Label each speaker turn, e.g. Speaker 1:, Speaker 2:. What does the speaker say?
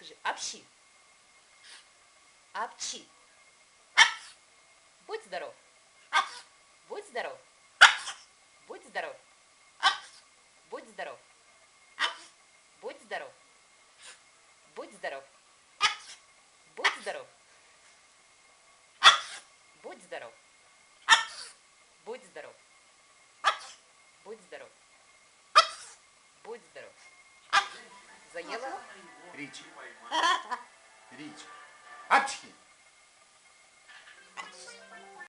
Speaker 1: Скажи, общи. Общи. Будь здоров. Будь здоров. Будь здоров. Будь здоров. Будь здоров. Будь здоров. Будь здоров. Будь здоров. Будь здоров. Будь здоров. Будь здоров. Заела?
Speaker 2: Ричи. Ричи. Апчхи.